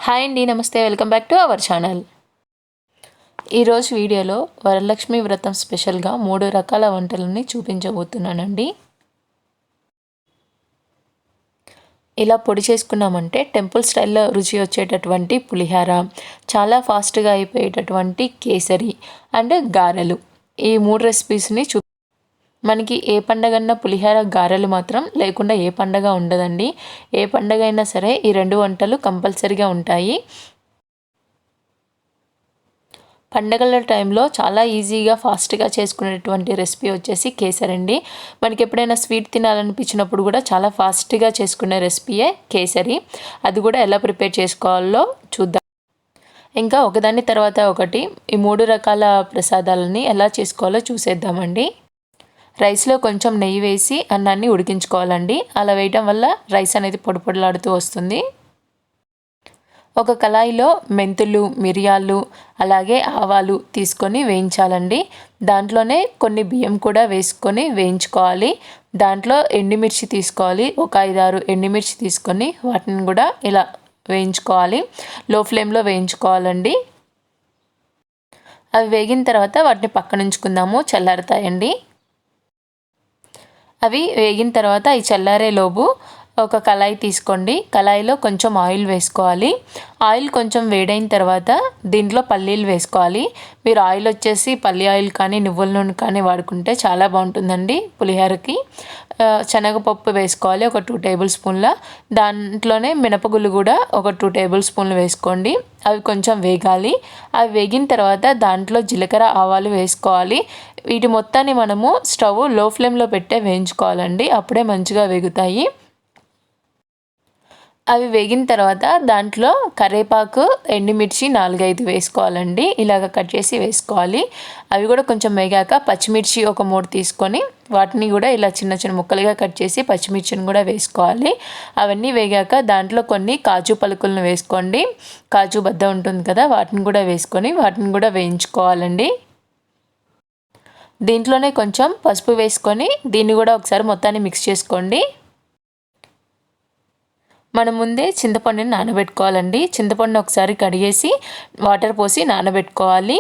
Hi అండి, నమస్తే. Welcome back to our channel. ఈరోజు వీడియోలో వరలక్ష్మి వ్రతం స్పెషల్గా 3 రకాల వంటలని చూపించబోతున్నానండి. ఇలా పొడి చేసుకున్నామంటే టెంపుల్ స్టైల్లో రుచి వచ్చేటటువంటి పులిహార, చాలా ఫాస్ట్గా అయిపోయేటటువంటి కేసరి అండ్ గారెలు, ఈ 3 రెసిపీస్ని మనకి ఏ పండగన్నా పులిహార గారెలు మాత్రం లేకుండా ఏ పండగ ఉండదండి. ఏ పండగ అయినా సరే ఈ 2 వంటలు కంపల్సరీగా ఉంటాయి. పండగల టైంలో చాలా ఈజీగా ఫాస్ట్గా చేసుకునేటువంటి రెసిపీ వచ్చేసి కేసరి అండి. మనకి ఎప్పుడైనా స్వీట్ తినాలనిపించినప్పుడు కూడా చాలా ఫాస్ట్గా చేసుకునే రెసిపీయే కేసరి. అది కూడా ఎలా ప్రిపేర్ చేసుకోవాలో చూద్దాం. ఇంకా ఒకదాని తర్వాత ఒకటి ఈ 3 రకాల ప్రసాదాలని ఎలా చేసుకోవాలో చూసేద్దామండి. రైస్లో కొంచెం నెయ్యి వేసి అన్నాన్ని ఉడికించుకోవాలండి. అలా వేయటం వల్ల రైస్ అనేది పొడి పొడిలాడుతూ వస్తుంది. ఒక కళాయిలో మెంతులు, మిరియాలు, అలాగే ఆవాలు తీసుకొని వేయించాలండి. దాంట్లోనే కొన్ని బియ్యం కూడా వేసుకొని వేయించుకోవాలి. దాంట్లో ఎండుమిర్చి తీసుకోవాలి. ఒక 5-6 ఎండుమిర్చి తీసుకొని వాటిని కూడా ఇలా వేయించుకోవాలి. లో ఫ్లేమ్లో వేయించుకోవాలండి. అవి వేగిన తర్వాత వాటిని పక్కన ఉంచుకుందాము, చల్లారుతాయండి. అవి వేగిన తర్వాత ఈ చల్లారేలోపు ఒక కళాయి తీసుకోండి. కళాయిలో కొంచెం ఆయిల్ వేసుకోవాలి. ఆయిల్ కొంచెం వేడైన తర్వాత దీంట్లో పల్లీలు వేసుకోవాలి. మీరు ఆయిల్ వచ్చేసి పల్లి ఆయిల్ కానీ నువ్వుల నూనె కానీ వాడుకుంటే చాలా బాగుంటుందండి పులిహోరకి. శనగపప్పు వేసుకోవాలి ఒక 2 టేబుల్ స్పూన్ల. దాంట్లోనే మినపగుళ్ళు కూడా ఒక 2 టేబుల్ స్పూన్లు వేసుకోండి. అవి కొంచెం వేగాలి. అవి వేగిన తర్వాత దాంట్లో జీలకర్ర, ఆవాలు వేసుకోవాలి. వీటి మొత్తాన్ని మనము స్టవ్ లో ఫ్లేమ్లో పెట్టే వేయించుకోవాలండి. అప్పుడే మంచిగా వేగుతాయి. అవి వేగిన తర్వాత దాంట్లో కరివేపాకు, ఎండుమిర్చి 4-5 వేసుకోవాలండి. ఇలాగ కట్ చేసి వేసుకోవాలి. అవి కూడా కొంచెం వేగాక పచ్చిమిర్చి ఒక 3 తీసుకొని వాటిని కూడా ఇలా చిన్న చిన్న ముక్కలుగా కట్ చేసి పచ్చిమిర్చిని కూడా వేసుకోవాలి. అవన్నీ వేగాక దాంట్లో కొన్ని కాజు పలుకులను వేసుకోండి. కాజు బద్ద ఉంటుంది కదా, వాటిని కూడా వేసుకొని వాటిని కూడా వేయించుకోవాలండి. దీంట్లోనే కొంచెం పసుపు వేసుకొని దీన్ని కూడా ఒకసారి మొత్తాన్ని మిక్స్ చేసుకోండి. మనం ముందే చింతపండుని నానబెట్టుకోవాలండి. చింతపండు ఒకసారి కడిగేసి వాటర్ పోసి నానబెట్టుకోవాలి.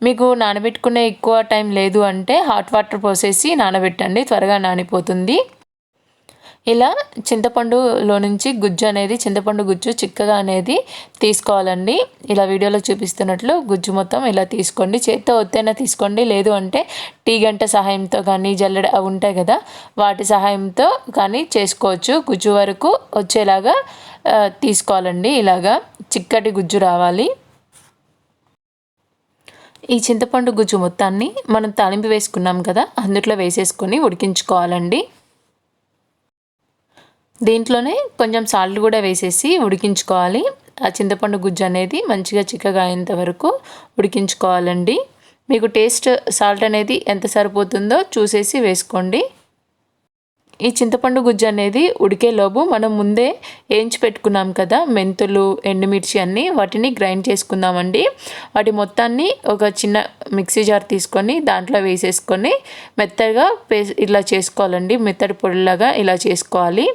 మీకు నానబెట్టుకునే ఎక్కువ టైం లేదు అంటే హాట్ వాటర్ పోసేసి నానబెట్టండి, త్వరగా నానిపోతుంది. ఇలా చింతపండులో నుంచి గుజ్జు అనేది, చింతపండు గుజ్జు చిక్కగా అనేది తీసుకోవాలండి. ఇలా వీడియోలో చూపిస్తున్నట్లు గుజ్జు మొత్తం ఇలా తీసుకోండి. చేత్తో ఒత్తైనా తీసుకోండి, లేదు అంటే టీ గంట సహాయంతో కానీ జల్లెడ అవి ఉంటాయి కదా, వాటి సహాయంతో కానీ చేసుకోవచ్చు. గుజ్జు వరకు వచ్చేలాగా తీసుకోవాలండి. ఇలాగా చిక్కటి గుజ్జు రావాలి. ఈ చింతపండు గుజ్జు మొత్తాన్ని మనం తాలింపు వేసుకున్నాం కదా, అందులో వేసేసుకొని ఉడికించుకోవాలండి. దీంట్లోనే కొంచెం సాల్ట్ కూడా వేసేసి ఉడికించుకోవాలి. ఆ చింతపండు గుజ్జు అనేది మంచిగా చిక్కగా అయ్యేంత వరకు ఉడికించుకోవాలండి. మీకు టేస్ట్ సాల్ట్ అనేది ఎంత సరిపోతుందో చూసేసి వేసుకోండి. ఈ చింతపండు గుజ్జు అనేది ఉడికేలోపు మనం ముందే వేయించి పెట్టుకున్నాం కదా మెంతులు, ఎండుమిర్చి అన్నీ, వాటిని గ్రైండ్ చేసుకుందామండి. వాటి మొత్తాన్ని ఒక చిన్న మిక్సీ జార్ తీసుకొని దాంట్లో వేసేసుకొని మెత్తగా ఇలా చేసుకోవాలండి. మెత్తడి పొడిలాగా ఇలా చేసుకోవాలి.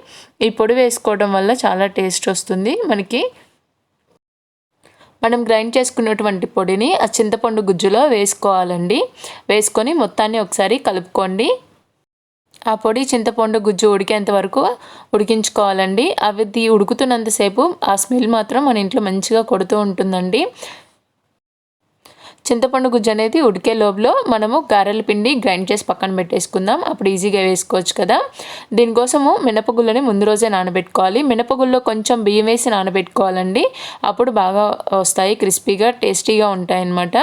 ఈ పొడి వేసుకోవడం వల్ల చాలా టేస్ట్ వస్తుంది మనకి. మనం గ్రైండ్ చేసుకున్నటువంటి పొడిని ఆ చింతపండు గుజ్జులో వేసుకోవాలండి. వేసుకొని మొత్తాన్ని ఒకసారి కలుపుకోండి. ఆ పొడి చింతపండు గుజ్జు ఉడికేంత వరకు ఉడికించుకోవాలండి. అవి ఉడుకుతున్నంతసేపు ఆ స్మెల్ మాత్రం మన ఇంట్లో మంచిగా కొడుతూ ఉంటుందండి. చింతపండు గుజ్జు అనేది ఉడికే లోపల మనము గారెల పిండి గ్రైండ్ చేసి పక్కన పెట్టేసుకుందాం. అప్పుడు ఈజీగా వేసుకోవచ్చు కదా. దీనికోసము మినపగుళ్ళని ముందు రోజే నానబెట్టుకోవాలి. మినపగుళ్ళలో కొంచెం బియ్యం వేసి నానబెట్టుకోవాలండి. అప్పుడు బాగా వస్తాయి, క్రిస్పీగా టేస్టీగా ఉంటాయి అన్నమాట.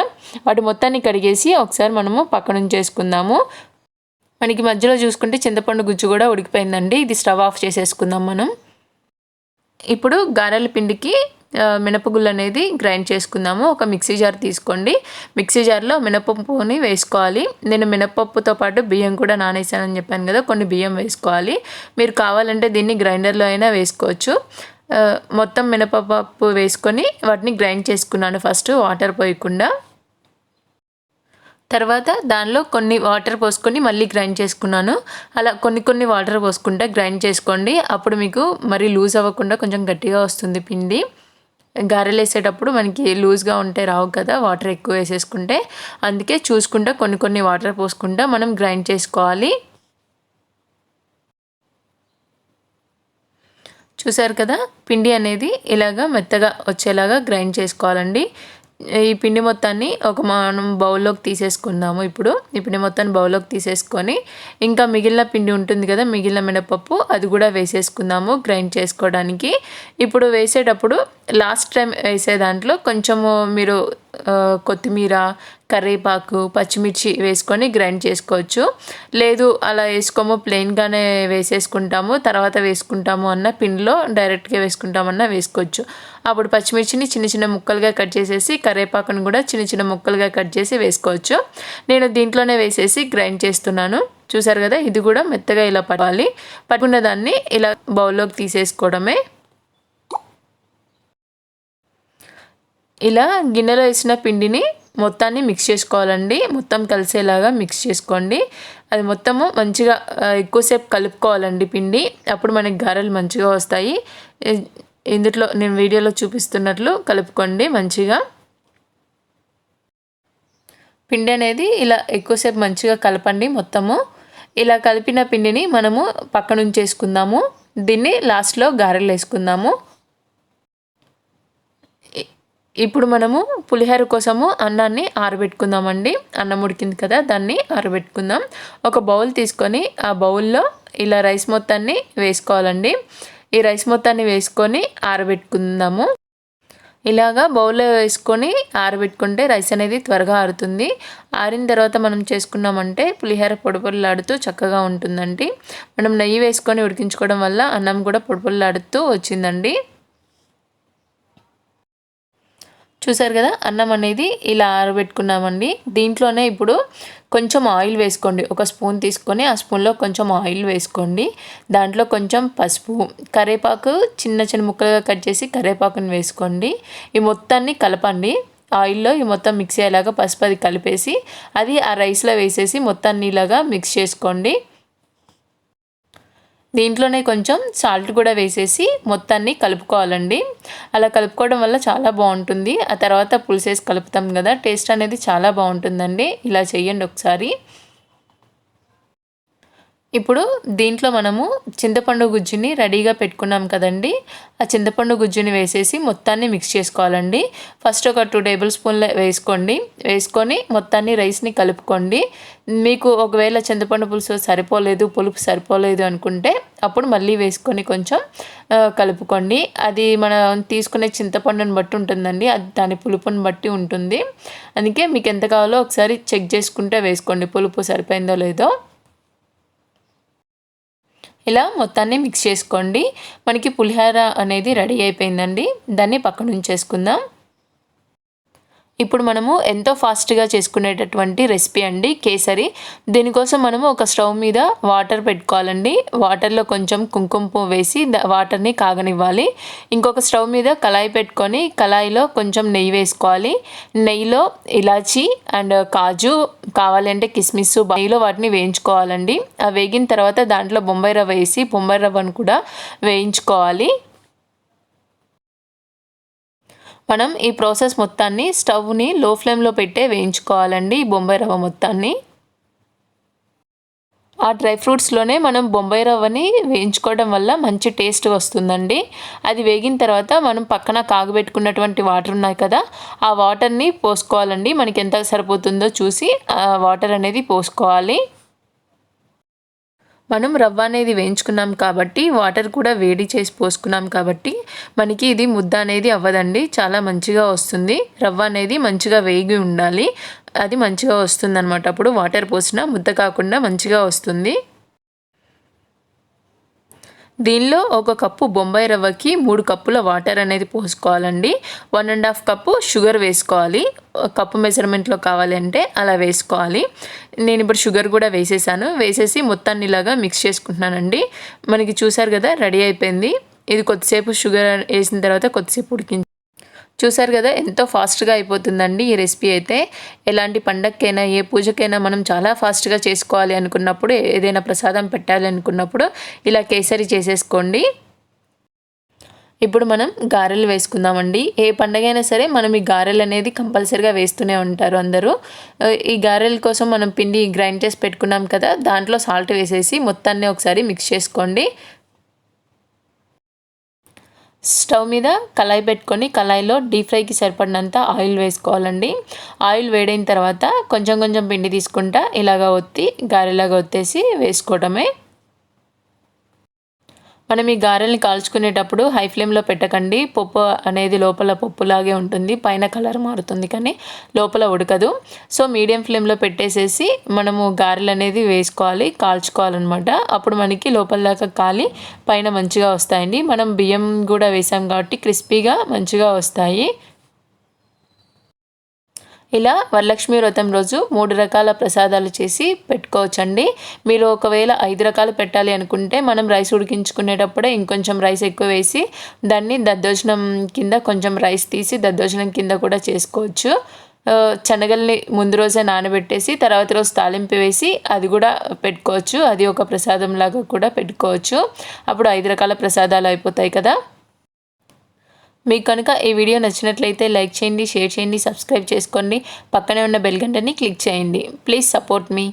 వాటి మొత్తాన్ని కడిగేసి ఒకసారి మనము పక్కన ఉంచేసుకుందాము. మనకి మధ్యలో చూసుకుంటే చింతపండు గుజ్జు కూడా ఉడికిపోయిందండి. ఇది స్టవ్ ఆఫ్ చేసేసుకుందాం మనం. ఇప్పుడు గారెల పిండికి మినపగుళ్ళు అనేది గ్రైండ్ చేసుకుందాము. ఒక మిక్సీ జార్ తీసుకోండి. మిక్సీ జార్లో మినపప్పుని వేసుకోవాలి. నేను మినపప్పుతో పాటు బియ్యం కూడా నానేసానని చెప్పాను కదా, కొన్ని బియ్యం వేసుకోవాలి. మీరు కావాలంటే దీన్ని గ్రైండర్లో అయినా వేసుకోవచ్చు. మొత్తం మినపప్పు వేసుకొని వాటిని గ్రైండ్ చేసుకున్నాను ఫస్ట్, వాటర్ పోయకుండా. తర్వాత దానిలో కొన్ని వాటర్ పోసుకొని మళ్ళీ గ్రైండ్ చేసుకున్నాను. అలా కొన్ని వాటర్ పోసుకుంటే గ్రైండ్ చేసుకోండి. అప్పుడు మీకు మరి లూజ్ అవ్వకుండా కొంచెం గట్టిగా వస్తుంది పిండి. గారెలు వేసేటప్పుడు మనకి లూజ్గా ఉంటే రావు కదా వాటర్ ఎక్కువ వేసేసుకుంటే. అందుకే చూసుకుంటా కొన్ని కొన్ని వాటర్ పోసుకుంటా మనం గ్రైండ్ చేసుకోవాలి. చూసారు కదా, పిండి అనేది ఇలాగా మెత్తగా వచ్చేలాగా గ్రైండ్ చేసుకోవాలండి. ఈ పిండి మొత్తాన్ని మనం బౌల్లోకి తీసేసుకుందాము. ఇప్పుడు ఈ పిండి మొత్తాన్ని బౌల్లోకి తీసేసుకొని ఇంకా మిగిలిన పిండి ఉంటుంది కదా, మిగిలిన మినపప్పు అది కూడా వేసేసుకుందాము గ్రైండ్ చేసుకోవడానికి. ఇప్పుడు వేసేటప్పుడు లాస్ట్ టైం వేసే దాంట్లో కొంచెము మీరు కొత్తిమీర, కరివేపాకు, పచ్చిమిర్చి వేసుకొని గ్రైండ్ చేసుకోవచ్చు. లేదు అలా వేసుకోము ప్లెయిన్గానే వేసేసుకుంటాము తర్వాత వేసుకుంటాము అన్న పిండిలో డైరెక్ట్గా వేసుకుంటామన్నా వేసుకోవచ్చు. అప్పుడు పచ్చిమిర్చిని చిన్న చిన్న ముక్కలుగా కట్ చేసేసి కరివేపాకును కూడా చిన్న చిన్న ముక్కలుగా కట్ చేసి వేసుకోవచ్చు. నేను దీంట్లోనే వేసేసి గ్రైండ్ చేస్తున్నాను. చూసారు కదా, ఇది కూడా మెత్తగా ఇలా పట్టాలి. పట్టుకున్న దాన్ని ఇలా బౌల్లోకి తీసేసుకోవడమే. ఇలా గిన్నెలో వేసిన పిండిని మొత్తాన్ని మిక్స్ చేసుకోవాలండి. మొత్తం కలిసేలాగా మిక్స్ చేసుకోండి. అది మొత్తము మంచిగా ఎక్కువసేపు కలుపుకోవాలండి పిండి. అప్పుడు మనకి గారెలు మంచిగా వస్తాయి. ఇందులో నేను వీడియోలో చూపిస్తున్నట్లు కలుపుకోండి మంచిగా. పిండి అనేది ఇలా ఎక్కువసేపు మంచిగా కలపండి మొత్తము. ఇలా కలిపిన పిండిని మనము పక్కన ఉంచేసుకుందాము. దీన్ని లాస్ట్లో గారెలు వేసుకుందాము. ఇప్పుడు మనము పులిహోర కోసము అన్నాన్ని ఆరబెట్టుకుందామండి. అన్నం ఉడికింది కదా, దాన్ని ఆరబెట్టుకుందాం. ఒక బౌల్ తీసుకొని ఆ బౌల్లో ఇలా రైస్ మొత్తాన్ని వేసుకోవాలండి. ఈ రైస్ మొత్తాన్ని వేసుకొని ఆరబెట్టుకుందాము. ఇలాగా బౌల్లో వేసుకొని ఆరబెట్టుకుంటే రైస్ అనేది త్వరగా ఆరుతుంది. ఆరిన తర్వాత మనం చేసుకున్నామంటే పులిహోర పొడిపొడిలాడుతూ చక్కగా ఉంటుందండి. మనం నెయ్యి వేసుకొని ఉడికించుకోవడం వల్ల అన్నం కూడా పొడిపొడిలాడుతూ వచ్చిందండి. చూసారు కదా, అన్నం అనేది ఇలా ఆరబెట్టుకున్నామండి. దీంట్లోనే ఇప్పుడు కొంచెం ఆయిల్ వేసుకోండి. ఒక స్పూన్ తీసుకొని ఆ స్పూన్లో కొంచెం ఆయిల్ వేసుకోండి. దాంట్లో కొంచెం పసుపు, కరివేపాకు చిన్న చిన్న ముక్కలుగా కట్ చేసి కరివేపాకుని వేసుకోండి. ఈ మొత్తాన్ని కలపండి. ఆయిల్లో ఈ మొత్తం మిక్స్ అయ్యేలాగా పసుపు అది కలిపేసి అది ఆ రైస్లో వేసేసి మొత్తాన్ని ఇలాగా మిక్స్ చేసుకోండి. దీంట్లోనే కొంచెం సాల్ట్ కూడా వేసేసి మొత్తాన్ని కలుపుకోవాలండి. అలా కలుపుకోవడం వల్ల చాలా బాగుంటుంది. ఆ తర్వాత పులుసేసి కలుపుతాం కదా, టేస్ట్ అనేది చాలా బాగుంటుందండి. ఇలా చేయండి ఒకసారి. ఇప్పుడు దీంట్లో మనము చింతపండు గుజ్జుని రెడీగా పెట్టుకున్నాం కదండి, ఆ చింతపండు గుజ్జుని వేసేసి మొత్తాన్ని మిక్స్ చేసుకోవాలండి. ఫస్ట్ ఒక 2 టేబుల్ స్పూన్లు వేసుకోండి. వేసుకొని మొత్తాన్ని రైస్ని కలుపుకోండి. మీకు ఒకవేళ చింతపండు పులుసు సరిపోలేదు, పులుపు సరిపోలేదు అనుకుంటే అప్పుడు మళ్ళీ వేసుకొని కొంచెం కలుపుకోండి. అది మనం తీసుకునే చింతపండుని బట్టి ఉంటుందండి, అది దాని పులుపుని బట్టి ఉంటుంది. అందుకే మీకు ఎంత కావాలో ఒకసారి చెక్ చేసుకుంటే వేసుకోండి, పులుపు సరిపోయిందో లేదో. ఇలా మొత్తాన్ని మిక్స్ చేసుకోండి. మనకి పులిహోర అనేది రెడీ అయిపోయిందండి. దాన్ని పక్కన ఉంచేసుకుందాం. ఇప్పుడు మనము ఎంతో ఫాస్ట్గా చేసుకునేటటువంటి రెసిపీ అండి కేసరి. దీనికోసం మనము ఒక స్టవ్ మీద వాటర్ పెట్టుకోవాలండి. వాటర్లో కొంచెం కుంకుమ పువ్వు వేసి వాటర్ని కాగనివ్వాలి. ఇంకొక స్టవ్ మీద కళాయి పెట్టుకొని కళాయిలో కొంచెం నెయ్యి వేసుకోవాలి. నెయ్యిలో ఇలాచి అండ్ కాజు కావాలంటే కిస్మిస్ నెయ్యిలో వాటిని వేయించుకోవాలండి. ఆ వేగిన తర్వాత దాంట్లో బొంబాయి రవ్వ వేసి బొంబాయి రవ్వను కూడా వేయించుకోవాలి. మనం ఈ ప్రాసెస్ మొత్తాన్ని స్టవ్ని లో ఫ్లేమ్లో పెట్టే వేయించుకోవాలండి. ఈ బొంబాయి రవ్వ మొత్తాన్ని ఆ డ్రై ఫ్రూట్స్లోనే మనం బొంబాయి రవ్వని వేయించుకోవడం వల్ల మంచి టేస్ట్ వస్తుందండి. అది వేగిన తర్వాత మనం పక్కన కాగబెట్టుకున్నటువంటి వాటర్ ఉన్నాయి కదా, ఆ వాటర్ని పోసుకోవాలండి. మనకి ఎంత సరిపోతుందో చూసి ఆ వాటర్ అనేది పోసుకోవాలి. మనం రవ్వ అనేది వేయించుకున్నాం కాబట్టి వాటర్ కూడా వేడి చేసి పోసుకున్నాం కాబట్టి మనకి ఇది ముద్ద అనేది అవ్వదండి, చాలా మంచిగా వస్తుంది. రవ్వ అనేది మంచిగా వేగి ఉండాలి, అది మంచిగా వస్తుంది అనమాట. అప్పుడు వాటర్ పోసినా ముద్ద కాకుండా మంచిగా వస్తుంది. దీనిలో ఒక కప్పు బొంబాయి రవ్వకి 3 కప్పుల వాటర్ అనేది పోసుకోవాలండి. 1.5 కప్పు షుగర్ వేసుకోవాలి. కప్పు మెజర్మెంట్లో కావాలి అంటే అలా వేసుకోవాలి. నేను ఇప్పుడు షుగర్ కూడా వేసేసాను. వేసేసి మొత్తాన్ని ఇలాగా మిక్స్ చేసుకుంటున్నానండి. మనకి చూసారు కదా, రెడీ అయిపోయింది. ఇది కొద్దిసేపు షుగర్ వేసిన తర్వాత కొద్దిసేపు ఉడికించి చూసారు కదా, ఎంతో ఫాస్ట్గా అయిపోతుందండి ఈ రెసిపీ అయితే. ఎలాంటి పండగకైనా ఏ పూజకైనా మనం చాలా ఫాస్ట్గా చేసుకోవాలి అనుకున్నప్పుడు, ఏదైనా ప్రసాదం పెట్టాలి అనుకున్నప్పుడు ఇలా కేసరి చేసేసుకోండి. ఇప్పుడు మనం గారెలు వేసుకుందామండి. ఏ పండగైనా సరే మనం ఈ గారెలు అనేది కంపల్సరీగా వేస్తూనే ఉంటారు అందరూ. ఈ గారెల కోసం మనం పిండి గ్రైండ్ చేసి పెట్టుకున్నాం కదా, దాంట్లో సాల్ట్ వేసేసి మొత్తాన్ని ఒకసారి మిక్స్ చేసుకోండి. స్టవ్ మీద కళాయి పెట్టుకొని కళాయిలో డీప్ ఫ్రైకి సరిపడినంత ఆయిల్ వేసుకోవాలండి. ఆయిల్ వేడైన తర్వాత కొంచెం కొంచెం పిండి తీసుకుంటా ఇలాగ ఒత్తి గారెలాగా ఒత్తేసి వేసుకోవడమే. మనం ఈ గారెల్ని కాల్చుకునేటప్పుడు హై ఫ్లేమ్లో పెట్టకండి. పప్పు అనేది లోపల పప్పులాగే ఉంటుంది, పైన కలర్ మారుతుంది కానీ లోపల ఉడకదు. సో మీడియం ఫ్లేమ్లో పెట్టేసేసి మనము గారెలు అనేది వేసుకోవాలి, కాల్చుకోవాలన్నమాట. అప్పుడు మనకి లోపల దాకా కాలి పైన మంచిగా వస్తాయండి. మనం బియ్యం కూడా వేసాం కాబట్టి క్రిస్పీగా మంచిగా వస్తాయి. ఇలా వరలక్ష్మి వ్రతం రోజు 3 రకాల ప్రసాదాలు చేసి పెట్టుకోవచ్చండి. మీరు ఒకవేళ 5 రకాలు పెట్టాలి అనుకుంటే మనం రైస్ ఉడికించుకునేటప్పుడే ఇంకొంచెం రైస్ ఎక్కువ వేసి దాన్ని దద్దోజనం కింద కొంచెం రైస్ తీసి దద్దోజనం కింద కూడా చేసుకోవచ్చు. శనగల్ని ముందు రోజే నానబెట్టేసి తర్వాత రోజు తాలింపు వేసి అది కూడా పెట్టుకోవచ్చు. అది ఒక ప్రసాదం లాగా కూడా పెట్టుకోవచ్చు. అప్పుడు 5 రకాల ప్రసాదాలు అయిపోతాయి కదా. మీకు కనుక ఈ వీడియో నచ్చినట్లయితే లైక్ చేయండి, షేర్ చేయండి, సబ్స్క్రైబ్ చేసుకోండి. పక్కనే ఉన్న బెల్ గంటని క్లిక్ చేయండి. Please support me.